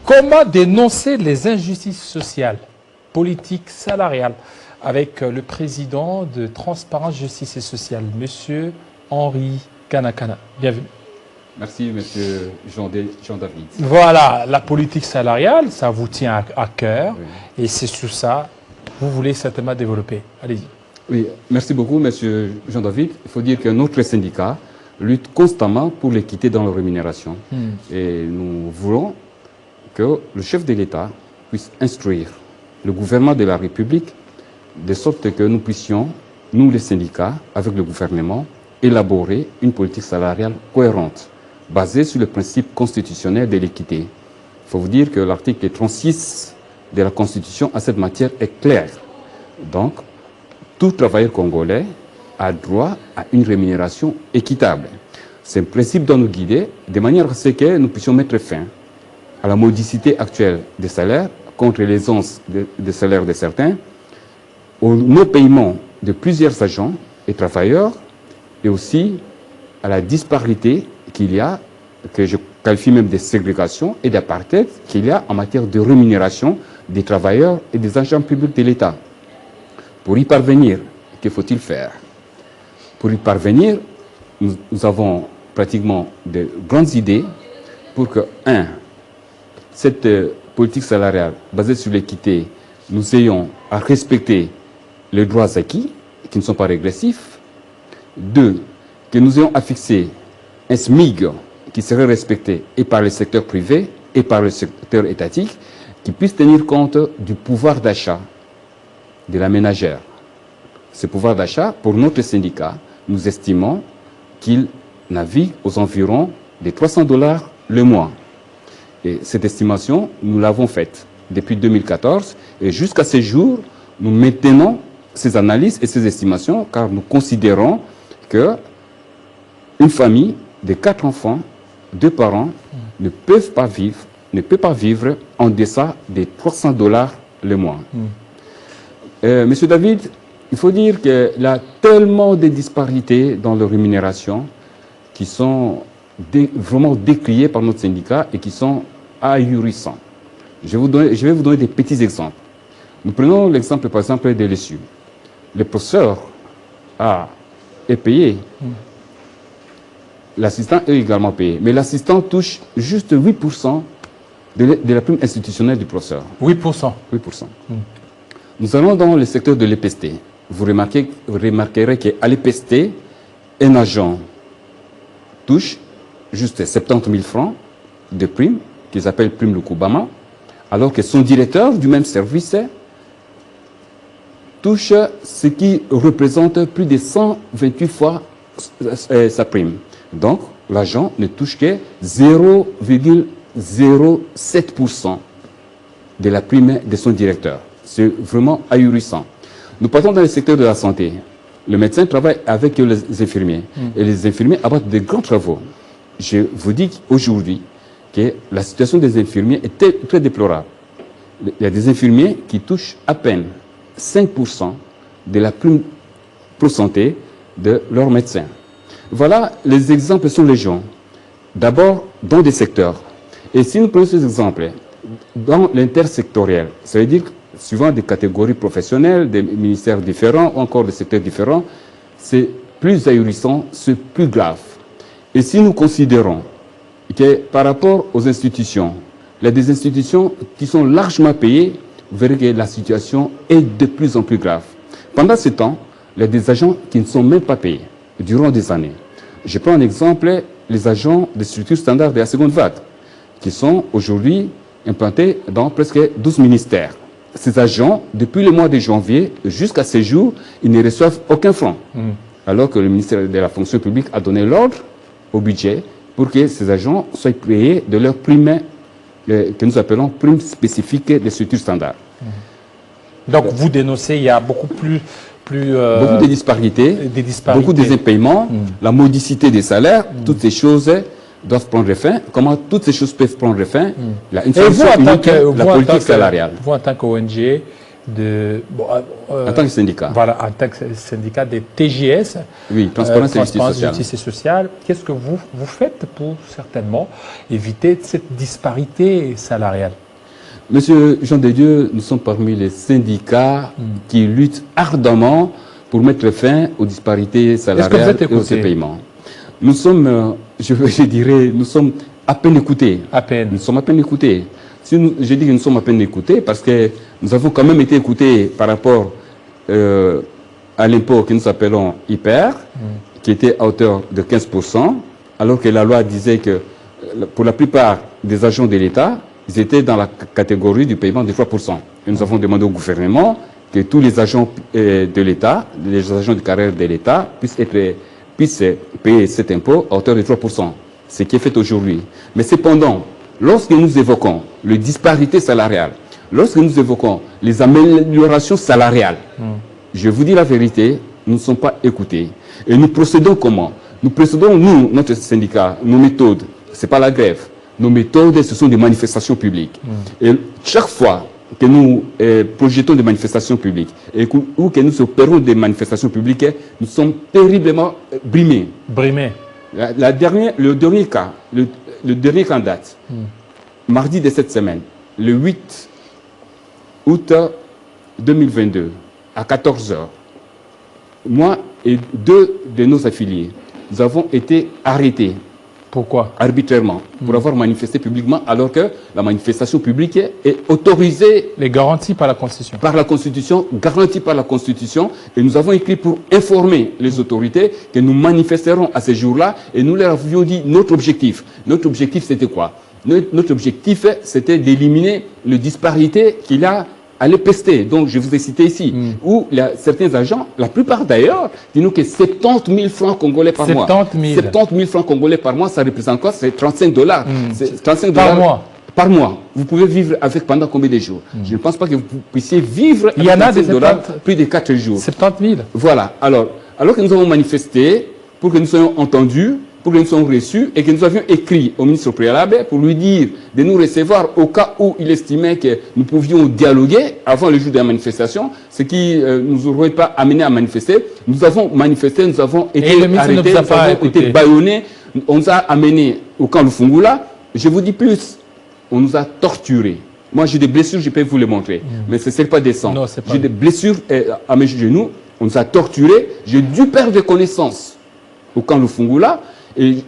Comment dénoncer les injustices sociales, politiques, salariales avec le président de Transparence, Justice et Sociale, M. Henri Kanakana. Bienvenue. Merci, monsieur Jean-David. Voilà, la politique salariale, ça vous tient à cœur, oui. Et c'est sur ça que vous voulez certainement développer. Allez-y. Oui, merci beaucoup, monsieur Jean-David. Il faut dire que notre syndicat lutte constamment pour l'équité dans la rémunération. Et nous voulons que le chef de l'État puisse instruire le gouvernement de la République de sorte que nous puissions, nous les syndicats, avec le gouvernement, élaborer une politique salariale cohérente, basée sur le principe constitutionnel de l'équité. Il faut vous dire que l'article 36 de la Constitution à cette matière est clair. Donc, tout travailleur congolais a droit à une rémunération équitable. Ce principe doit nous guider de manière à ce que nous puissions mettre fin à la modicité actuelle des salaires contre l'aisance des salaires de certains, au non-paiement de plusieurs agents et travailleurs, et aussi à la disparité qu'il y a, que je qualifie même de ségrégation et d'apartheid qu'il y a en matière de rémunération des travailleurs et des agents publics de l'État. Pour y parvenir, que faut-il faire? Pour y parvenir, nous avons pratiquement de grandes idées pour que, cette politique salariale basée sur l'équité, nous ayons à respecter les droits acquis, qui ne sont pas régressifs. 2, que nous ayons à fixer un SMIG qui serait respecté et par le secteur privé et par le secteur étatique, qui puisse tenir compte du pouvoir d'achat de la ménagère. Ce pouvoir d'achat, pour notre syndicat, nous estimons qu'il navigue aux environs de $300 le mois. Et cette estimation, nous l'avons faite depuis 2014 et jusqu'à ce jour, nous maintenons ces analyses et ces estimations car nous considérons que une famille de 4 enfants, 2 parents ne peut pas vivre en deçà de $300 le mois. Monsieur David, il faut dire qu'il y a tellement de disparités dans les rémunérations qui sont vraiment décriées par notre syndicat et qui sont ahurissants. Je vais vous donner des petits exemples. Nous prenons l'exemple, par exemple, de l'ESU. Le professeur est payé. L'assistant est également payé. Mais l'assistant touche juste 8% de la prime institutionnelle du professeur. 8%. 8%. Nous allons dans le secteur de l'EPST. Vous remarquerez qu'à l'EPST, un agent touche juste 70 000 francs de prime, qu'ils appellent prime Lukubama, alors que son directeur du même service touche ce qui représente plus de 128 fois sa prime. Donc, l'agent ne touche que 0,07% de la prime de son directeur. C'est vraiment ahurissant. Nous partons dans le secteur de la santé. Le médecin travaille avec les infirmiers. Et les infirmiers abattent de grands travaux. Je vous dis aujourd'hui que la situation des infirmiers est très déplorable. Il y a des infirmiers qui touchent à peine 5% de la prime pro santé de leur médecin. Voilà, les exemples sont légion. D'abord, dans des secteurs. Et si nous prenons ces exemples, dans l'intersectoriel, ça veut dire suivant des catégories professionnelles, des ministères différents, ou encore des secteurs différents, c'est plus ahurissant, c'est plus grave. Et si nous considérons que par rapport aux institutions, il y a des institutions qui sont largement payées, vous verrez que la situation est de plus en plus grave. Pendant ce temps, il y a des agents qui ne sont même pas payés durant des années. Je prends un exemple, les agents des structures standards de la seconde vague, qui sont aujourd'hui implantés dans presque 12 ministères. Ces agents, depuis le mois de janvier jusqu'à ce jour, ils ne reçoivent aucun franc. Alors que le ministère de la fonction publique a donné l'ordre au budget pour que ces agents soient payés de leur prime que nous appelons prime spécifique des structures standards. Donc vous dénoncez, il y a beaucoup beaucoup de disparités, beaucoup de impaiements, la modicité des salaires, toutes ces choses doivent prendre fin. Comment toutes ces choses peuvent prendre fin? La politique salariale. Vous, en tant qu'ONG, en tant que syndicat. Voilà, en tant que syndicat des TJS. Oui, Transparence et Justice et Sociale. Qu'est-ce que vous faites pour certainement éviter cette disparité salariale? Monsieur Jean de Dieu, nous sommes parmi les syndicats qui luttent ardemment pour mettre fin aux disparités salariales et aux paiements. Nous sommes, je dirais, nous sommes à peine écoutés. À peine. Nous sommes à peine écoutés. Je dis que nous sommes à peine écoutés parce que nous avons quand même été écoutés par rapport à l'impôt que nous appelons hyper, qui était à hauteur de 15%, alors que la loi disait que pour la plupart des agents de l'État, ils étaient dans la catégorie du paiement de 3%. Et nous avons demandé au gouvernement que tous les agents de l'État, les agents de carrière de l'État, puissent payer cet impôt à hauteur de 3%. Ce qui est fait aujourd'hui. Mais cependant, lorsque nous évoquons les disparités salariales, lorsque nous évoquons les améliorations salariales, je vous dis la vérité, nous ne sommes pas écoutés. Et nous procédons comment? Nous procédons, nous, notre syndicat, nos méthodes, ce n'est pas la grève. Nos méthodes, ce sont des manifestations publiques. Et chaque fois que nous projetons des manifestations publiques ou que nous opérons des manifestations publiques, nous sommes terriblement brimés. Brimés. Le dernier cas en date, mardi de cette semaine, le 8 août 2022, à 14 h, moi et deux de nos affiliés, nous avons été arrêtés. Pourquoi? Arbitrairement, pour avoir manifesté publiquement, alors que la manifestation publique est autorisée. Les garanties par la Constitution. Par la Constitution, garantie par la Constitution. Et nous avons écrit pour informer les autorités que nous manifesterons à ces jours-là. Et nous leur avions dit notre objectif. Notre objectif, c'était quoi? Notre objectif, c'était d'éliminer les disparités qu'il y a à l'EPST, donc je vous ai cité ici, où certains agents, la plupart d'ailleurs, disent que 70 000 francs congolais par mois. 70 000 francs congolais par mois, ça représente quoi? C'est 35 $. C'est 35 $ par mois. Par mois. Vous pouvez vivre avec pendant combien de jours? Je ne pense pas que vous puissiez vivre avec 35 $ plus de 4 jours. 70 000. Voilà. Alors que nous avons manifesté pour que nous soyons entendus, pour que nous soyons reçus et que nous avions écrit au ministre préalable pour lui dire de nous recevoir au cas où il estimait que nous pouvions dialoguer avant le jour de la manifestation, ce qui ne nous aurait pas amené à manifester. Nous avons manifesté, nous avons été arrêtés, nous avons été bâillonnés, on nous a amenés au camp Lufungula. Je vous dis plus, on nous a torturés. Moi j'ai des blessures, je peux vous les montrer, mais ce n'est pas des sangs. J'ai des blessures à mes genoux, on nous a torturés, j'ai dû perdre connaissance au camp Lufungula. Et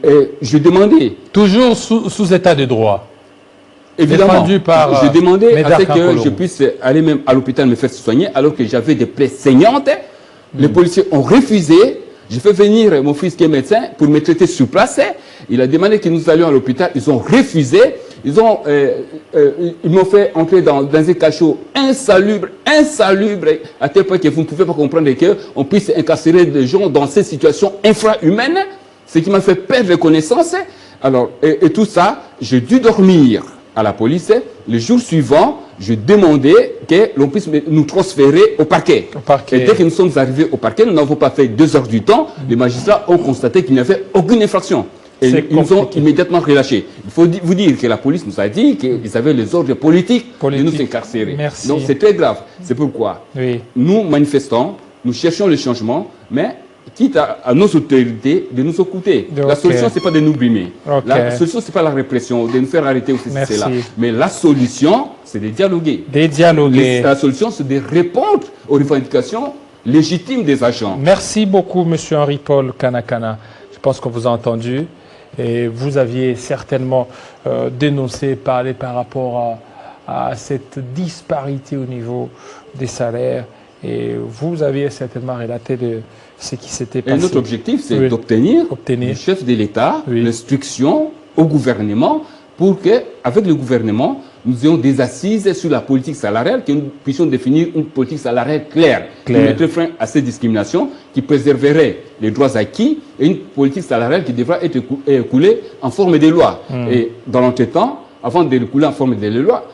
je demandais... Toujours sous état de droit. Évidemment. Par, je demandais à ce que je puisse aller même à l'hôpital me faire soigner alors que j'avais des plaies saignantes. Les policiers ont refusé. J'ai fait venir mon fils qui est médecin pour me traiter sur place. Il a demandé que nous allions à l'hôpital. Ils ont refusé. Ils m'ont fait entrer dans un cachot insalubre, à tel point que vous ne pouvez pas comprendre qu'on puisse incarcérer des gens dans ces situations infrahumaines. Ce qui m'a fait perdre connaissance. Alors, et tout ça, j'ai dû dormir à la police. Le jour suivant, je demandais que l'on puisse nous transférer au parquet. Et dès que nous sommes arrivés au parquet, nous n'avons pas fait 2 heures du temps. Les magistrats ont constaté qu'il n'y avait aucune infraction. Et ils nous ont immédiatement relâchés. Il faut vous dire que la police nous a dit qu'ils avaient les ordres politiques de nous incarcérer. Merci. Donc c'est très grave. C'est pourquoi nous manifestons, nous cherchons le changement, mais quitte à nos autorités de nous écouter. La solution, ce n'est pas de nous brimer. La solution, ce n'est pas la répression, de nous faire arrêter ou c'est là. Mais la solution, c'est de dialoguer. La solution, c'est de répondre aux revendications légitimes des agents. Merci beaucoup, M. Henri-Paul Kanakana. Je pense qu'on vous a entendu. Et vous aviez certainement dénoncé, parlé par rapport à cette disparité au niveau des salaires. Et vous aviez certainement relaté de ce qui s'était passé. Et notre objectif, c'est d'obtenir du chef de l'État l'instruction au gouvernement pour qu'avec le gouvernement, nous ayons des assises sur la politique salariale, que nous puissions définir une politique salariale claire. Qui mettrait fin à ces discriminations, qui préserverait les droits acquis et une politique salariale qui devra être écoulée en forme de loi. Et dans l'entretemps, avant de le couler en forme de loi,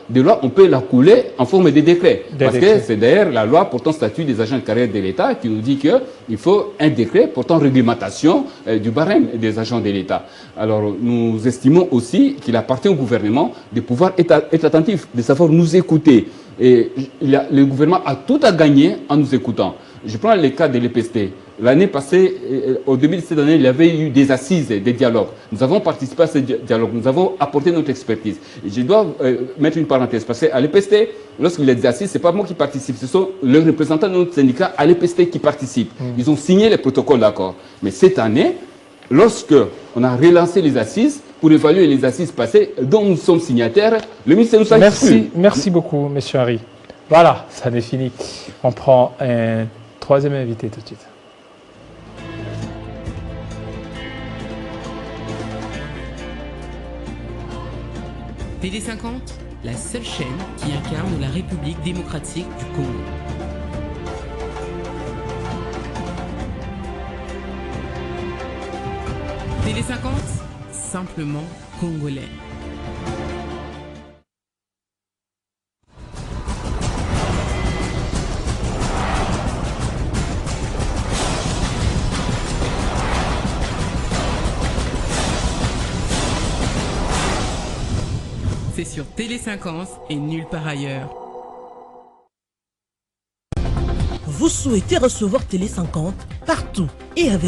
on peut la couler en forme de décret. Parce que c'est d'ailleurs la loi portant statut des agents de carrière de l'État qui nous dit qu'il faut un décret portant réglementation du barème des agents de l'État. Alors nous estimons aussi qu'il appartient au gouvernement de pouvoir être attentif, de savoir nous écouter. Et le gouvernement a tout à gagner en nous écoutant. Je prends le cas de l'EPST. L'année passée, au début de cette année, il y avait eu des assises, des dialogues. Nous avons participé à ces dialogues, nous avons apporté notre expertise. Et je dois mettre une parenthèse, parce qu'à l'EPST, lorsqu'il y a des assises, ce n'est pas moi qui participe, ce sont les représentants de notre syndicat à l'EPST qui participent. Ils ont signé les protocoles d'accord. Mais cette année, lorsque on a relancé les assises, pour évaluer les assises passées dont nous sommes signataires, le ministère nous a exclus. Merci beaucoup, M. Henry. Voilà, ça n'est fini. On prend un troisième invité tout de suite. TD50, la seule chaîne qui incarne la République démocratique du Congo. TD50, simplement congolais. C'est sur Télé50 et nulle part ailleurs. Vous souhaitez recevoir Télé50 partout et avec